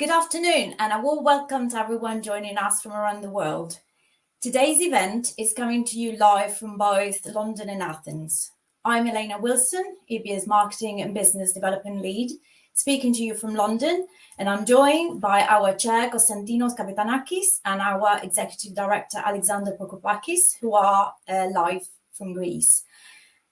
Good afternoon, and a warm welcome to everyone joining us from around the world. Today's event is coming to you live from both London and Athens. I'm Elena Wilson, IBIA's Marketing and Business Development Lead, speaking to you from London, and I'm joined by our Chair, Konstantinos Kapitanakis, and our Executive Director, Alexander Prokopakis, who are live from Greece.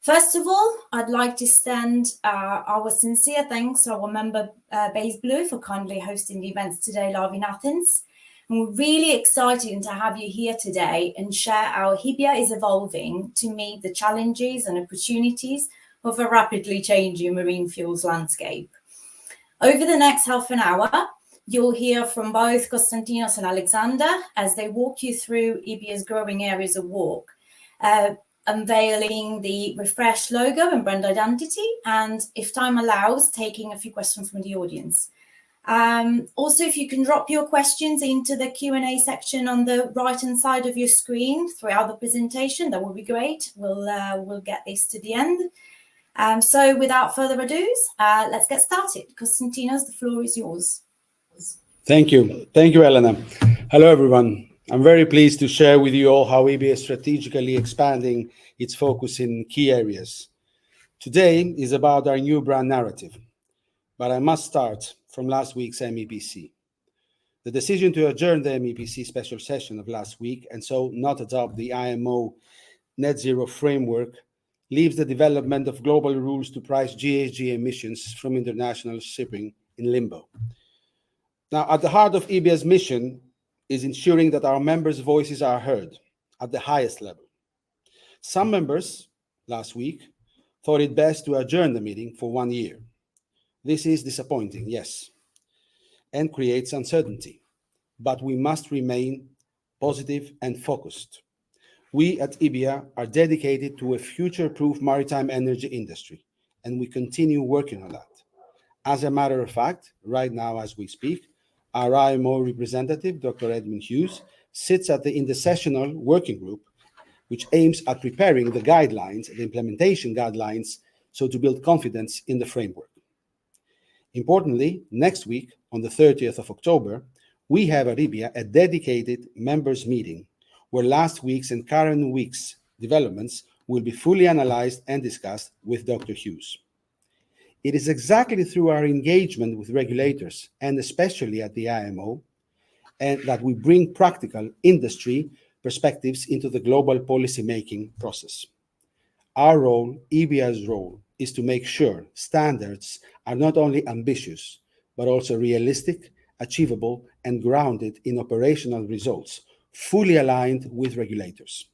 First of all, I'd like to extend our sincere thanks to our member Base Blue for kindly hosting the events today live in Athens. And we're really excited to have you here today and share how IBIA is evolving to meet the challenges and opportunities of a rapidly changing marine fuels landscape. Over the next half an hour, you'll hear from both Konstantinos and Alexander as they walk you through IBIA's growing areas of work. Unveiling the refreshed logo and brand identity, and if time allows, taking a few questions from the audience. Also, if you can drop your questions into the Q&A section on the right-hand side of your screen throughout the presentation, that would be great. We'll get this to the end. So without further ado, let's get started. Konstantinos, the floor is yours. Thank you. Thank you, Elena. Hello, everyone. I'm very pleased to share with you all how IBIA is strategically expanding its focus in key areas. Today is about our new brand narrative, but I must start from last week's MEPC. The decision to adjourn the MEPC special session of last week and so not adopt the IMO net zero framework leaves the development of global rules to price GHG emissions from international shipping in limbo. Now, at the heart of IBIA's mission is ensuring that our members' voices are heard at the highest level. Some members, last week, thought it best to adjourn the meeting for 1 year. This is disappointing, yes, and creates uncertainty, but we must remain positive and focused. We at IBIA are dedicated to a future-proof maritime energy industry, and we continue working on that. As a matter of fact, right now as we speak, our IMO representative, Dr. Edmund Hughes, sits at the intersessional working group, which aims at preparing the guidelines, the implementation guidelines, so to build confidence in the framework. Importantly, next week, on the 30th of October, we have at IBIA a dedicated members' meeting where last week's and current week's developments will be fully analyzed and discussed with Dr. Hughes. It is exactly through our engagement with regulators, and especially at the IMO, and that we bring practical industry perspectives into the global policy-making process. Our role, IBIA's role, is to make sure standards are not only ambitious, but also realistic, achievable, and grounded in operational results, fully aligned with regulators.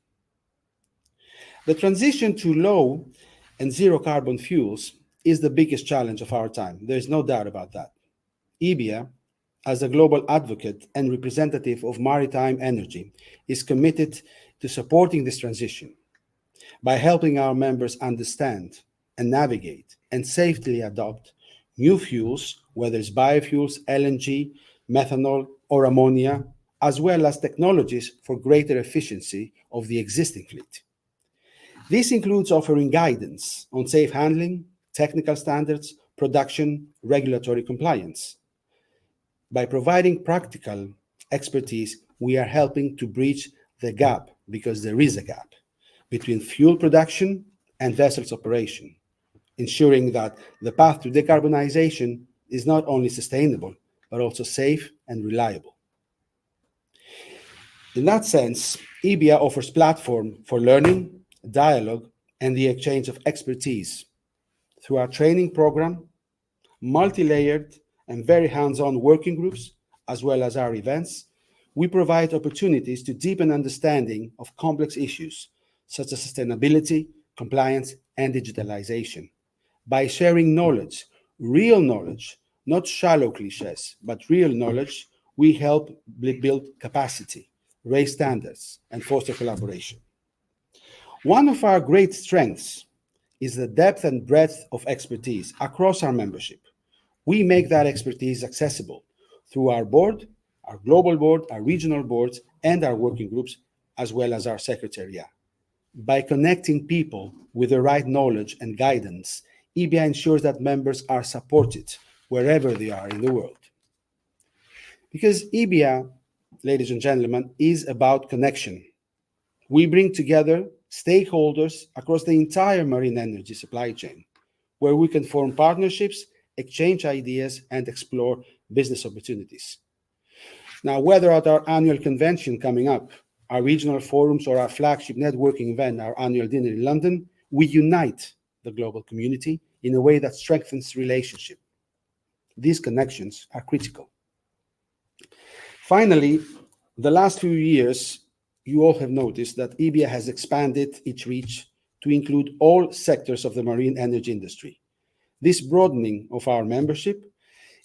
The transition to low and zero carbon fuels is the biggest challenge of our time. There's no doubt about that. IBIA, as a global advocate and representative of maritime energy, is committed to supporting this transition by helping our members understand and navigate and safely adopt new fuels, whether it's biofuels, LNG, methanol, or ammonia, as well as technologies for greater efficiency of the existing fleet. This includes offering guidance on safe handling, technical standards, production, regulatory compliance. By providing practical expertise, we are helping to bridge the gap, because there is a gap, between fuel production and vessels operation, ensuring that the path to decarbonization is not only sustainable, but also safe and reliable. In that sense, IBIA offers platform for learning, dialogue, and the exchange of expertise. Through our training program, multi-layered and very hands-on working groups, as well as our events, we provide opportunities to deepen understanding of complex issues such as sustainability, compliance, and digitalization. By sharing knowledge, real knowledge, not shallow cliches, but real knowledge, we help build capacity, raise standards, and foster collaboration. One of our great strengths is the depth and breadth of expertise across our membership. We make that expertise accessible through our board, our global board, our regional boards, and our working groups, as well as our secretariat. By connecting people with the right knowledge and guidance, IBIA ensures that members are supported wherever they are in the world. Because IBIA, ladies and gentlemen, is about connection. We bring together stakeholders across the entire marine energy supply chain, where we can form partnerships, exchange ideas, and explore business opportunities. Now, whether at our annual convention coming up, our regional forums, or our flagship networking event, our annual dinner in London, we unite the global community in a way that strengthens relationship. These connections are critical. Finally, the last few years, you all have noticed that IBIA has expanded its reach to include all sectors of the marine energy industry. This broadening of our membership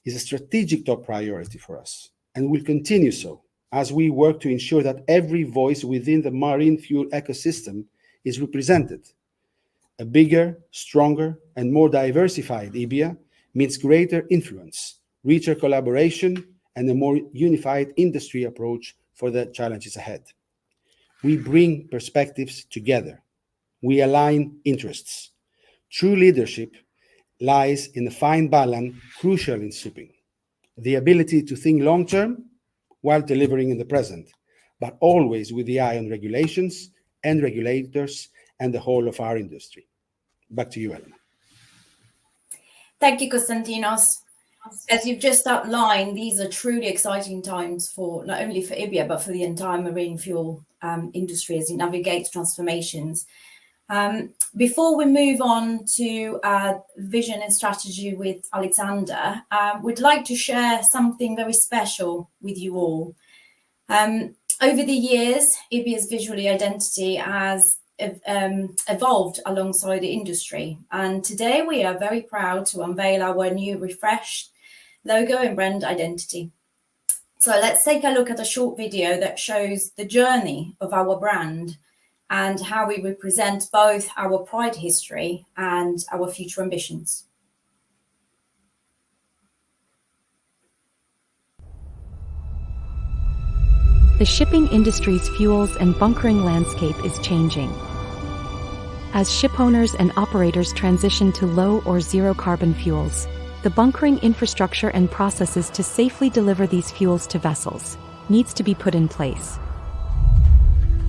is a strategic top priority for us and will continue so as we work to ensure that every voice within the marine fuel ecosystem is represented. A bigger, stronger, and more diversified IBIA means greater influence, richer collaboration, and a more unified industry approach for the challenges ahead. We bring perspectives together. We align interests. True leadership lies in a fine balance crucial in shipping. The ability to think long-term while delivering in the present, but always with the eye on regulations and regulators and the whole of our industry. Back to you, Elena. Thank you, Konstantinos. As you've just outlined, these are truly exciting times for not only for IBIA, but for the entire marine fuel industry as it navigates transformations. Before we move on to vision and strategy with Alexander, we'd like to share something very special with you all. Over the years, IBIA's visual identity has evolved alongside the industry, and today we are very proud to unveil our new refreshed logo and brand identity. So let's take a look at a short video that shows the journey of our brand and how we represent both our pride history and our future ambitions. The shipping industry's fuels and bunkering landscape is changing. As ship owners and operators transition to low or zero carbon fuels, the bunkering infrastructure and processes to safely deliver these fuels to vessels needs to be put in place.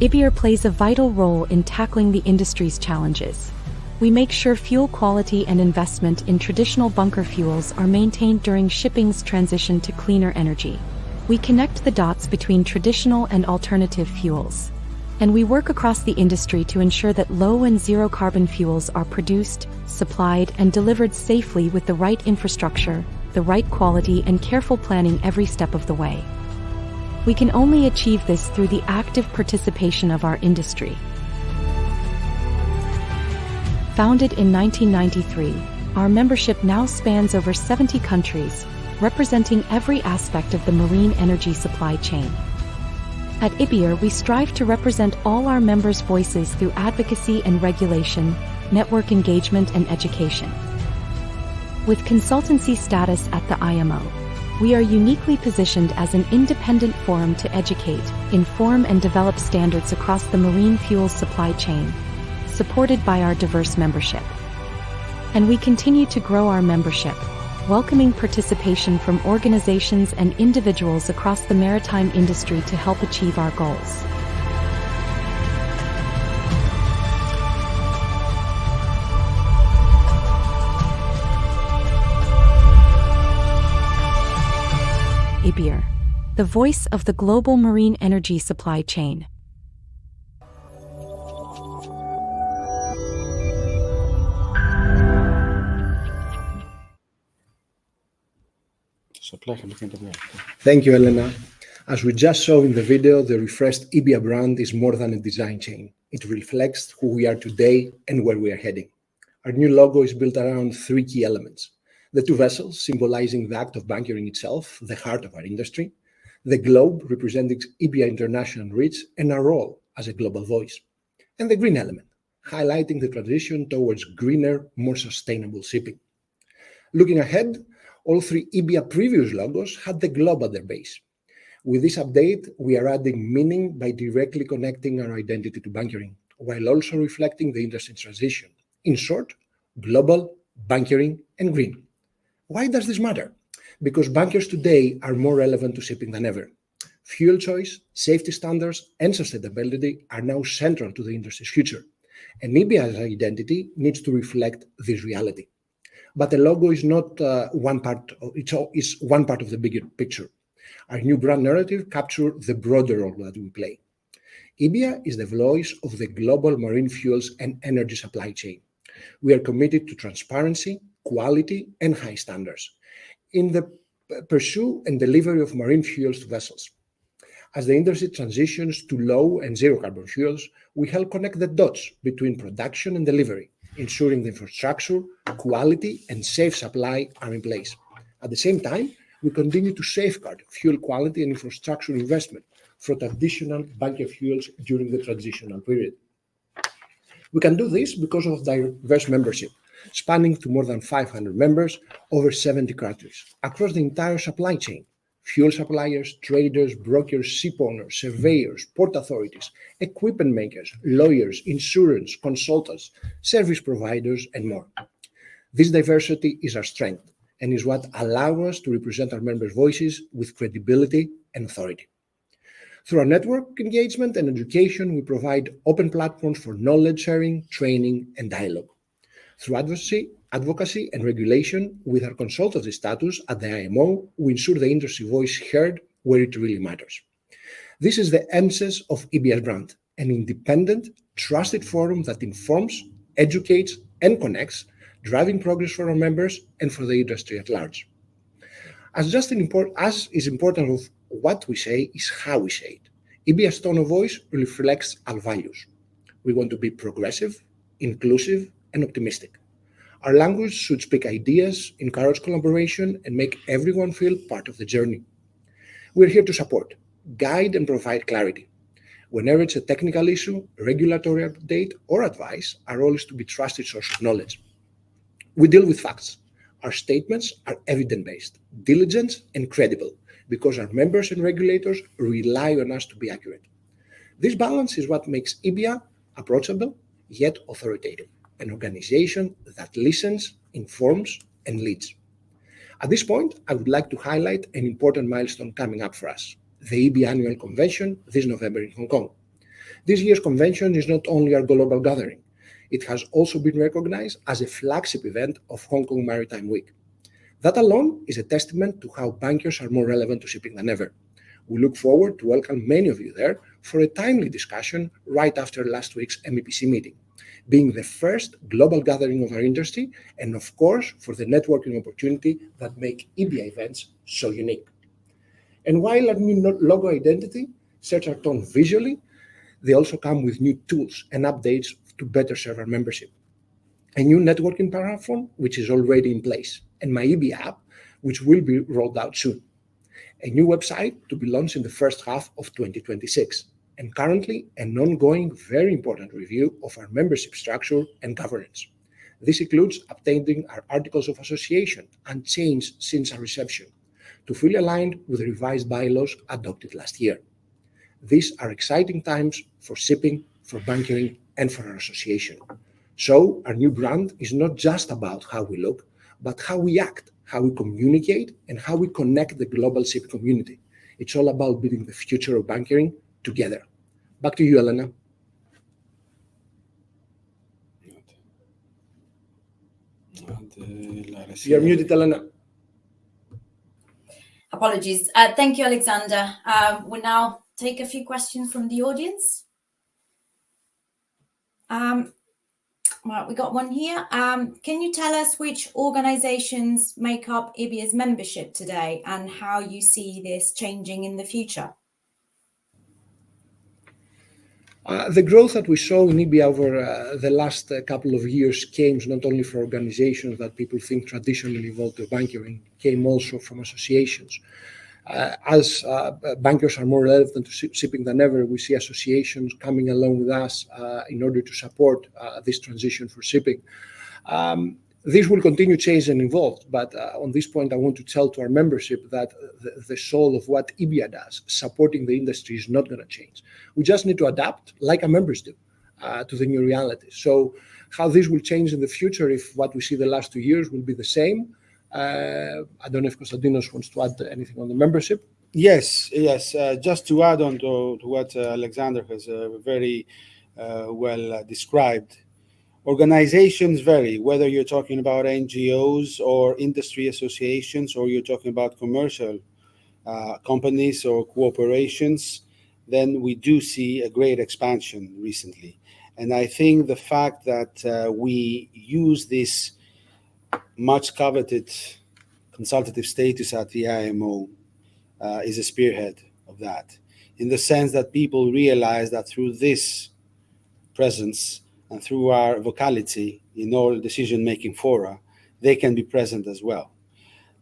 IBIA plays a vital role in tackling the industry's challenges. We make sure fuel quality and investment in traditional bunker fuels are maintained during shipping's transition to cleaner energy. We connect the dots between traditional and alternative fuels. And we work across the industry to ensure that low and zero carbon fuels are produced, supplied, and delivered safely with the right infrastructure, the right quality, and careful planning every step of the way. We can only achieve this through the active participation of our industry. Founded in 1993, our membership now spans over 70 countries, representing every aspect of the marine energy supply chain. At IBIA, we strive to represent all our members' voices through advocacy and regulation, network engagement, and education. With consultancy status at the IMO, we are uniquely positioned as an independent forum to educate, inform, and develop standards across the marine fuels supply chain, supported by our diverse membership. And we continue to grow our membership, welcoming participation from organizations and individuals across the maritime industry to help achieve our goals. IBIA, the voice of the global marine energy supply chain. Thank you, Elena. As we just saw in the video, the refreshed IBIA brand is more than a design change. It reflects who we are today and where we are heading. Our new logo is built around three key elements: the two vessels symbolizing the act of bunkering itself, the heart of our industry; the globe representing IBIA international reach and our role as a global voice; and the green element, highlighting the transition towards greener, more sustainable shipping. Looking ahead, all three IBIA previous logos had the globe at their base. With this update, we are adding meaning by directly connecting our identity to bunkering, while also reflecting the industry's transition. In short, global, bunkering, and green. Why does this matter? Because bankers today are more relevant to shipping than ever. Fuel choice, safety standards, and sustainability are now central to the industry's future, and IBIA's identity needs to reflect this reality. But the logo is not one part of the bigger picture. Our new brand narrative captures the broader role that we play. IBIA is the voice of the global marine fuels and energy supply chain. We are committed to transparency, quality, and high standards in the pursuit and delivery of marine fuels to vessels. As the industry transitions to low and zero carbon fuels, we help connect the dots between production and delivery, ensuring the infrastructure, quality, and safe supply are in place. At the same time, we continue to safeguard fuel quality and infrastructure investment for traditional bunker fuels during the transitional period. We can do this because of diverse membership, spanning to more than 500 members over 70 countries across the entire supply chain. Fuel suppliers, traders, brokers, ship owners, surveyors, port authorities, equipment makers, lawyers, insurance, consultants, service providers, and more. This diversity is our strength and is what allows us to represent our members' voices with credibility and authority. Through our network engagement and education, we provide open platforms for knowledge sharing, training, and dialogue. Through advocacy and regulation, with our consultancy status at the IMO, we ensure the industry voice heard where it really matters. This is the emphasis of IBIA's brand, an independent, trusted forum that informs, educates, and connects, driving progress for our members and for the industry at large. As is important of what we say is how we say it. IBIA's tone of voice reflects our values. We want to be progressive, inclusive, and optimistic. Our language should speak ideas, encourage collaboration, and make everyone feel part of the journey. We're here to support, guide, and provide clarity. Whenever it's a technical issue, regulatory update, or advice, our role is to be a trusted source of knowledge. We deal with facts. Our statements are evidence-based, diligent, and credible, because our members and regulators rely on us to be accurate. This balance is what makes IBIA approachable, yet authoritative, an organization that listens, informs, and leads. At this point, I would like to highlight an important milestone coming up for us, the IBIA Annual Convention this November in Hong Kong. This year's convention is not only our global gathering, it has also been recognized as a flagship event of Hong Kong Maritime Week. That alone is a testament to how bankers are more relevant to shipping than ever. We look forward to welcome many of you there for a timely discussion right after last week's MEPC meeting, being the first global gathering of our industry, and of course, for the networking opportunity that make IBIA events so unique. And while our new logo identity sets our tone visually, they also come with new tools and updates to better serve our membership. A new networking platform, which is already in place, and my IBIA app, which will be rolled out soon. A new website to be launched in the first half of 2026, and currently an ongoing, very important review of our membership structure and governance. This includes updating our articles of association, unchanged since our reception, to fully align with the revised bylaws adopted last year. These are exciting times for shipping, for bunkering, and for our association. So our new brand is not just about how we look, but how we act, how we communicate, and how we connect the global shipping community. It's all about building the future of bunkering together. Back to you, Elena. You're muted, Elena. Apologies. Thank you, Alexander. We'll now take a few questions from the audience. Right, we got one here. Can you tell us which organizations make up IBIA's membership today and how you see this changing in the future? The growth that we saw in IBIA over the last couple of years came not only from organizations that people think traditionally involved in bunkering, came also from associations. As bankers are more relevant to shipping than ever, we see associations coming along with us in order to support this transition for shipping. This will continue to change and evolve, but on this point, I want to tell to our membership that the soul of what IBIA does, supporting the industry, is not going to change. We just need to adapt, like our members do, to the new reality. So how this will change in the future, if what we see the last 2 years will be the same, I don't know if Konstantinos wants to add anything on the membership. Yes. Just to add on to what Alexander has very well described, organizations vary, whether you're talking about NGOs or industry associations, or you're talking about commercial companies or corporations. Then we do see a great expansion recently. And I think the fact that we use this much coveted consultative status at the IMO is a spearhead of that, in the sense that people realize that through this presence and through our vocality in all decision-making fora, they can be present as well.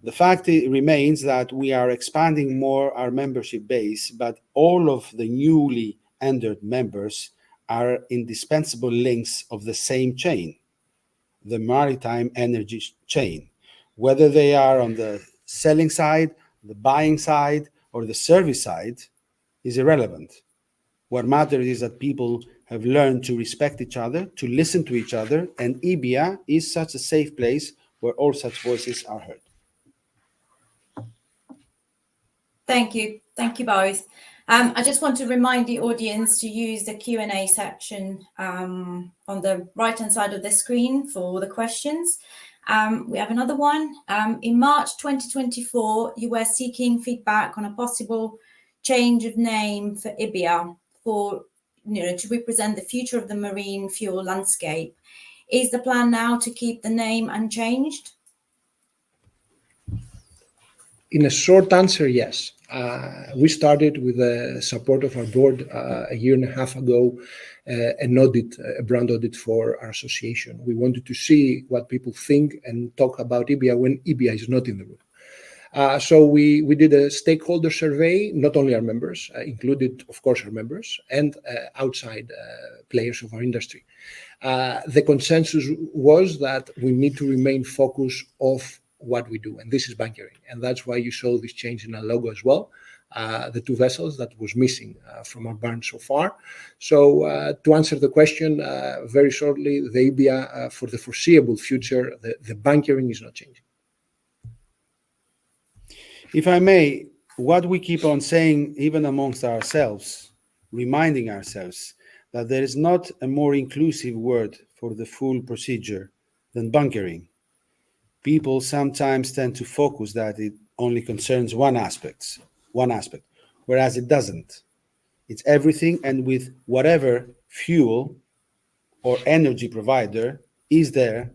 The fact remains that we are expanding more our membership base, but all of the newly entered members are indispensable links of the same chain, the maritime energy chain, whether they are on the selling side, the buying side, or the service side is irrelevant. What matters is that people have learned to respect each other, to listen to each other, and IBIA is such a safe place where all such voices are heard. Thank you both. I just want to remind the audience to use the Q&A section on the right-hand side of the screen for the questions. We have another one. In March 2024, you were seeking feedback on a possible change of name for IBIA to represent the future of the marine fuel landscape. Is the plan now to keep the name unchanged? In a short answer, yes. We started with the support of our board a year and a half ago, a brand audit for our association. We wanted to see what people think and talk about IBIA when IBIA is not in the room. So we did a stakeholder survey, not only our members, included, of course, our members and outside players of our industry. The consensus was that we need to remain focused of what we do, and this is bunkering, and that's why you saw this change in our logo as well. The two vessels that was missing from our brand so far. So to answer the question very shortly, the IBIA for the foreseeable future, the bunkering is not changing. If I may, what we keep on saying, even amongst ourselves, reminding ourselves that there is not a more inclusive word for the full procedure than bunkering. People sometimes tend to focus that it only concerns one aspect, whereas it doesn't. It's everything, and with whatever fuel or energy provider is there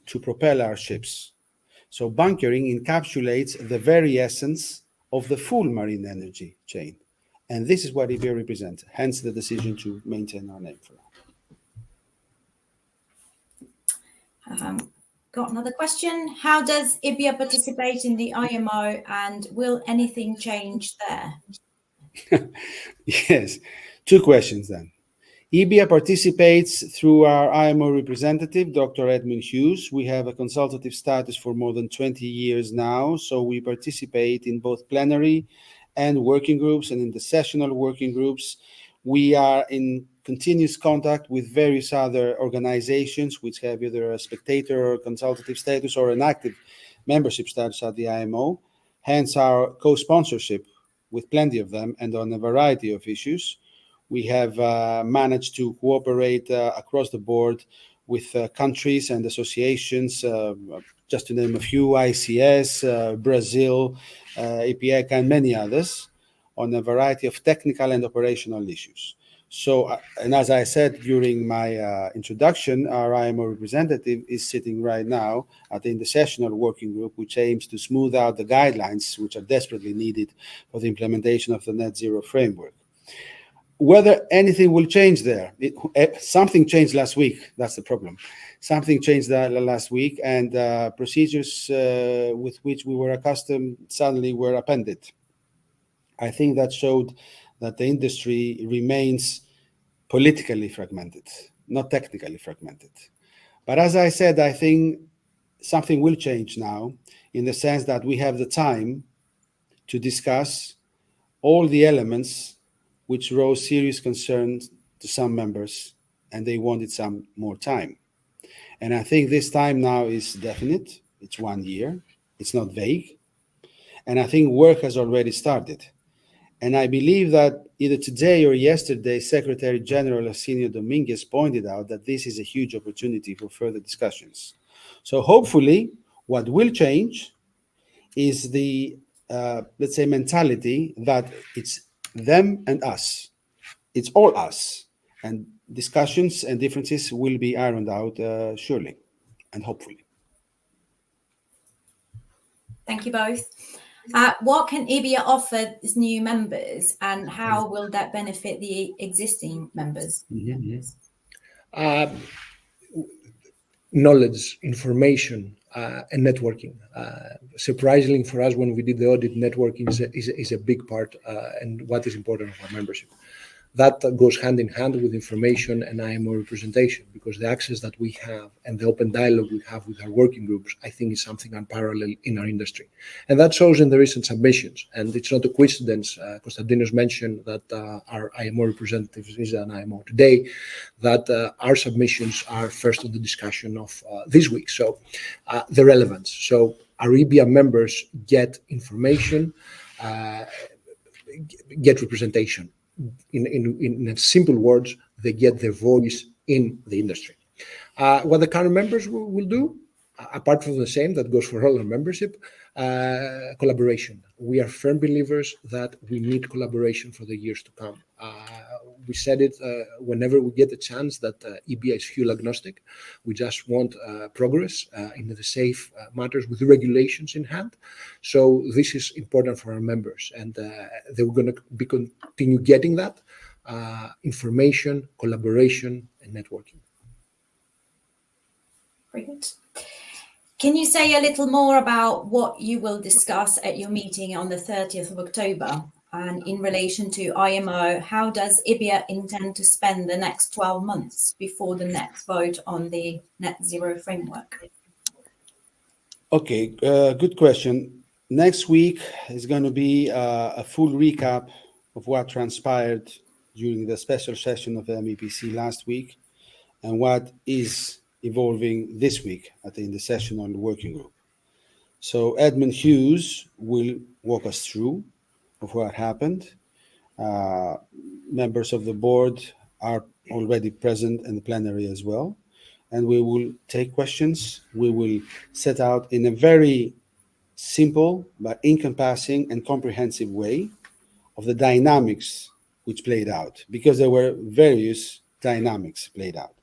to propel our ships. So bunkering encapsulates the very essence of the full marine energy chain. And this is what IBIA represents, hence the decision to maintain our name for now. Got another question. How does IBIA participate in the IMO, and will anything change there? Yes, two questions then. IBIA participates through our IMO representative, Dr. Edmund Hughes. We have a consultative status for more than 20 years now, so we participate in both plenary and working groups and in the sessional working groups. We are in continuous contact with various other organizations which have either a spectator or consultative status or an active membership status at the IMO, hence our co-sponsorship with plenty of them and on a variety of issues. We have managed to cooperate across the board with countries and associations, just to name a few, ICS, Brazil, IBIA, and many others, on a variety of technical and operational issues. So, and as I said during my introduction, our IMO representative is sitting right now at the intersessional working group, which aims to smooth out the guidelines which are desperately needed for the implementation of the net zero framework. Whether anything will change there, something changed last week. That's the problem. Something changed last week, and procedures with which we were accustomed suddenly were appended. I think that showed that the industry remains politically fragmented, not technically fragmented. But as I said, I think something will change now in the sense that we have the time to discuss all the elements which rose serious concerns to some members, and they wanted some more time. And I think this time now is definite. It's 1 year. It's not vague. And I think work has already started. And I believe that either today or yesterday, Secretary General Arsenio Dominguez pointed out that this is a huge opportunity for further discussions. So hopefully, what will change is the, let's say, mentality that it's them and us. It's all us. And discussions and differences will be ironed out surely and hopefully. Thank you both. What can IBIA offer its new members, and how will that benefit the existing members? Knowledge, information, and networking. Surprisingly for us, when we did the audit, networking is a big part and what is important for our membership. That goes hand in hand with information and IMO representation, because the access that we have and the open dialogue we have with our working groups, I think, is something unparalleled in our industry. And that shows in the recent submissions. And it's not a coincidence, Konstantinos mentioned that our IMO representative is an IMO today, that our submissions are first on the discussion of this week. So the relevance. So our IBIA members get information, get representation. In simple words, they get their voice in the industry. What the current members will do, apart from the same that goes for all our membership, collaboration. We are firm believers that we need collaboration for the years to come. We said it whenever we get the chance that IBIA is fuel agnostic. We just want progress in the safe matters with the regulations in hand. So this is important for our members, and they're going to be continue getting that information, collaboration, and networking. Brilliant. Can you say a little more about what you will discuss at your meeting on the 30th of October? And in relation to IMO, how does IBIA intend to spend the next 12 months before the next vote on the net zero framework? Okay, good question. Next week is going to be a full recap of what transpired during the special session of the MEPC last week and what is evolving this week in the session on the working group. So Edmund Hughes will walk us through of what happened. Members of the board are already present in the plenary as well. And we will take questions. We will set out in a very simple but encompassing and comprehensive way of the dynamics which played out, because there were various dynamics played out.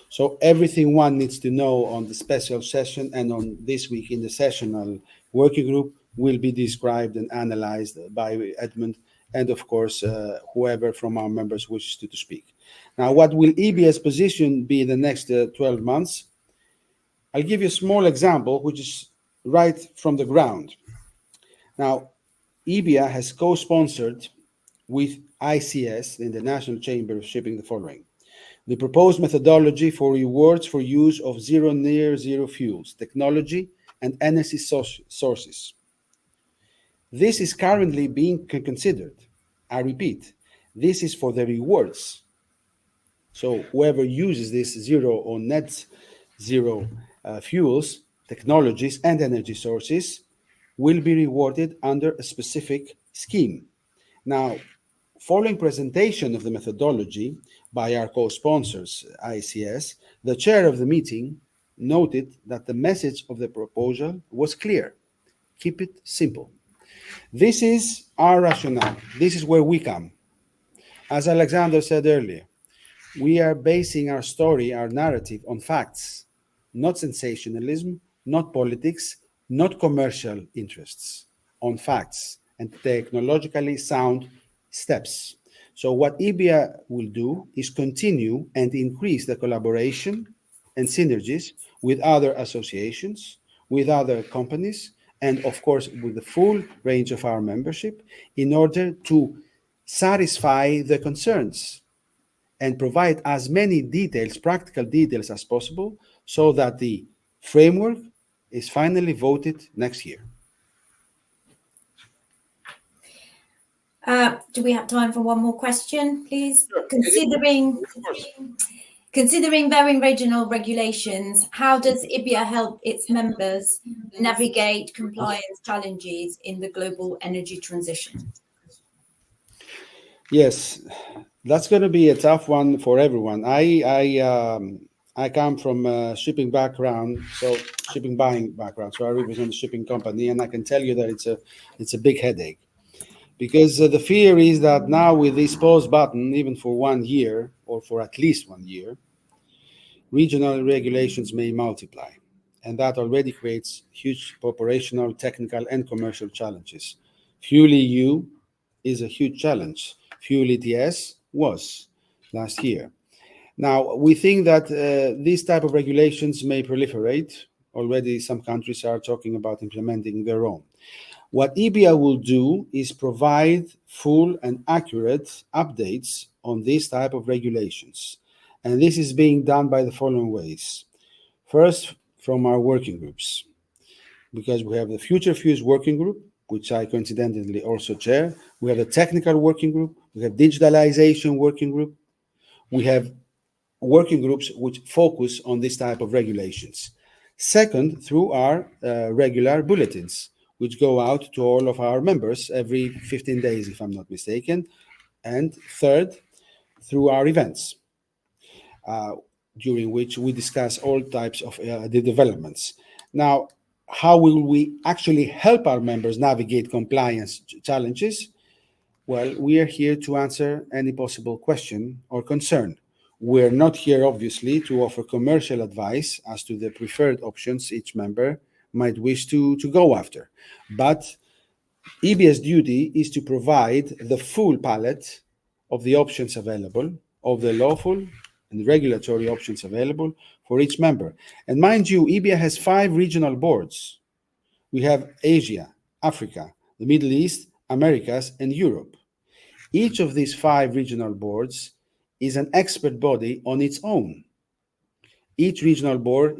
So everything one needs to know on the special session and on this week in the sessional working group will be described and analyzed by Edmund and, of course, whoever from our members wishes to speak. Now, what will IBIA's position be in the next 12 months? I'll give you a small example, which is right from the ground. Now, IBIA has co-sponsored with ICS, the International Chamber of Shipping, the following: the proposed methodology for rewards for use of zero near zero fuels, technology, and energy sources. This is currently being considered. I repeat, this is for the rewards. So whoever uses this zero or net zero fuels, technologies, and energy sources will be rewarded under a specific scheme. Now, following presentation of the methodology by our co-sponsors, ICS, the chair of the meeting noted that the message of the proposal was clear. Keep it simple. This is our rationale. This is where we come. As Alexander said earlier, we are basing our story, our narrative on facts, not sensationalism, not politics, not commercial interests, on facts and technologically sound steps. So what IBIA will do is continue and increase the collaboration and synergies with other associations, with other companies, and of course with the full range of our membership in order to satisfy the concerns and provide as many details, practical details as possible, so that the framework is finally voted next year. Do we have time for one more question, please? Sure. Considering varying regional regulations, how does IBIA help its members navigate compliance challenges in the global energy transition? Yes, that's going to be a tough one for everyone. I come from a shipping background, so shipping buying background. So I represent a shipping company, and I can tell you that it's a big headache, because the fear is that now with this pause button, even for 1 year or for at least 1 year, regional regulations may multiply, and that already creates huge operational, technical, and commercial challenges. Fuel EU is a huge challenge. Fuel ETS was last year. Now, we think that these type of regulations may proliferate. Already some countries are talking about implementing their own. What IBIA will do is provide full and accurate updates on these type of regulations. And this is being done by the following ways. First, from our working groups, because we have the Future Fuels working group, which I coincidentally also chair. We have the technical working group. We have digitalization working group. We have working groups which focus on this type of regulations. Second, through our regular bulletins, which go out to all of our members every 15 days, if I'm not mistaken. And third, through our events, during which we discuss all types of the developments. Now, how will we actually help our members navigate compliance challenges? Well, we are here to answer any possible question or concern. We're not here, obviously, to offer commercial advice as to the preferred options each member might wish to go after. But IBIA's duty is to provide the full palette of the options available, of the lawful and regulatory options available for each member. And mind you, IBIA has 5 regional boards. We have Asia, Africa, the Middle East, Americas, and Europe. Each of these 5 regional boards is an expert body on its own. Each regional board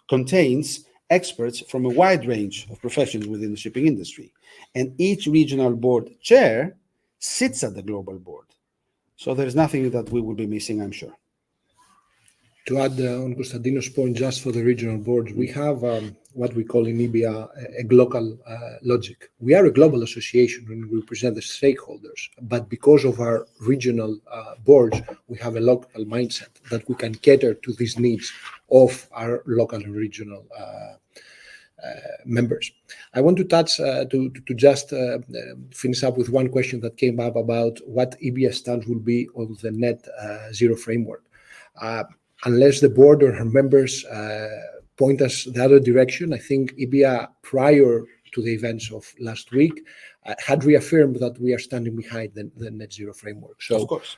contains experts from a wide range of professions within the shipping industry. And each regional board chair sits at the global board. So there's nothing that we will be missing, I'm sure. To add on Konstantinos' point, just for the regional boards, we have what we call in IBIA a global logic. We are a global association and we represent the stakeholders, but because of our regional boards, we have a local mindset that we can cater to these needs of our local and regional members. I want to touch to just finish up with one question that came up about what IBIA stance will be on the net zero framework. Unless the board or her members point us the other direction, I think IBIA, prior to the events of last week, had reaffirmed that we are standing behind the net zero framework. So, of course,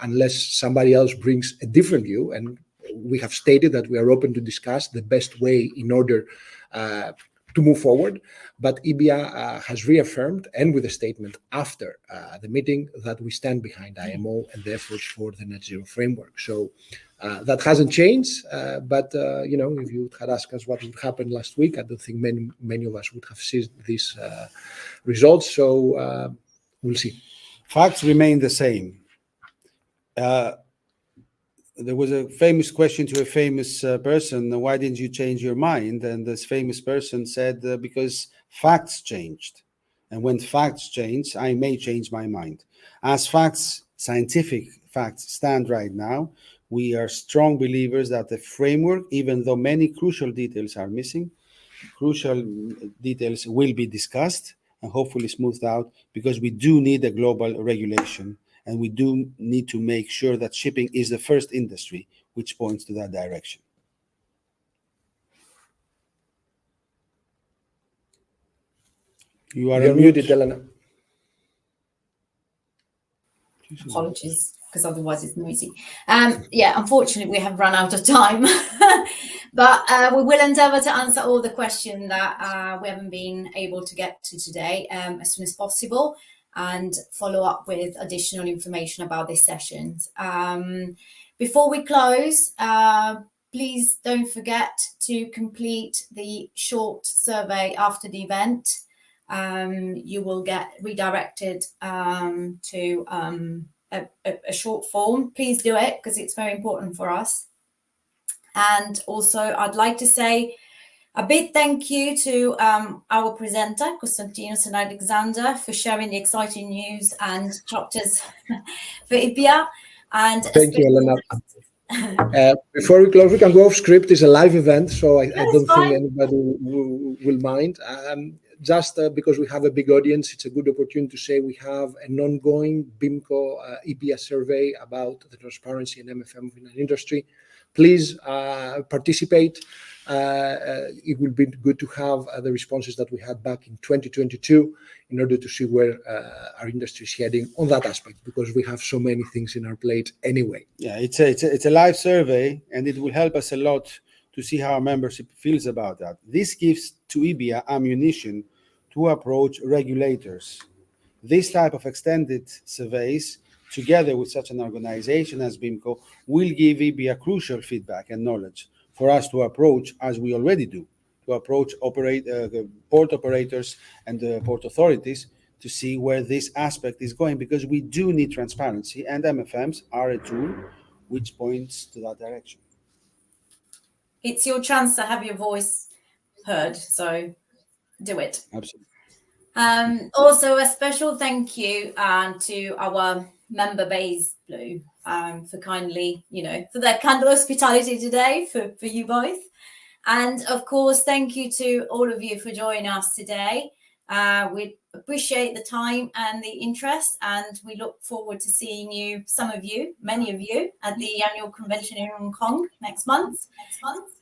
unless somebody else brings a different view, and we have stated that we are open to discuss the best way in order to move forward, but IBIA has reaffirmed, and with a statement after the meeting, that we stand behind IMO and the efforts for the net zero framework. So that hasn't changed, but if you had asked us what would happen last week, I don't think many of us would have seen these results. So we'll see. Facts remain the same. There was a famous question to a famous person, why didn't you change your mind? And this famous person said, because facts changed. And when facts change, I may change my mind. As facts, scientific facts stand right now, we are strong believers that the framework, even though many crucial details are missing, crucial details will be discussed and hopefully smoothed out, because we do need a global regulation. And we do need to make sure that shipping is the first industry which points to that direction. You're muted, Elena. Apologies, because otherwise it's noisy. Unfortunately, we have run out of time. But we will endeavour to answer all the questions that we haven't been able to get to today as soon as possible, and follow up with additional information about these sessions. Before we close, please don't forget to complete the short survey after the event. You will get redirected to a short form, please do it because it's very important for us. And also, I'd like to say a big thank you to our presenter, Konstantinos and Alexander, for sharing the exciting news and chapters for IBIA. And thank you, Elena. Before we close, we can go off script. It's a live event, so I don't think anybody will mind. Just because we have a big audience, it's a good opportunity to say we have an ongoing BIMCO IBIA survey about the transparency and MFM in an industry. Please participate. It will be good to have the responses that we had back in 2022 in order to see where our industry is heading on that aspect, because we have so many things in our plate anyway. Yeah, it's a live survey, and it will help us a lot to see how our membership feels about that. This gives to IBIA ammunition to approach regulators. This type of extended surveys, together with such an organization as BIMCO, will give IBIA crucial feedback and knowledge for us to approach, as we already do, to approach the port operators and the port authorities to see where this aspect is going, because we do need transparency, and MFMs are a tool which points to that direction. It's your chance to have your voice heard, so do it. Absolutely. Also, a special thank you to our member base, Blue, for kindly, for their kind hospitality today for you both. And of course, thank you to all of you for joining us today. We appreciate the time and the interest, and we look forward to seeing you, many of you, at the annual convention in Hong Kong next month.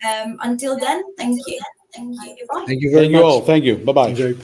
Until then, thank you. Thank you very much. Thank you all. Thank you. Bye-bye. Enjoy.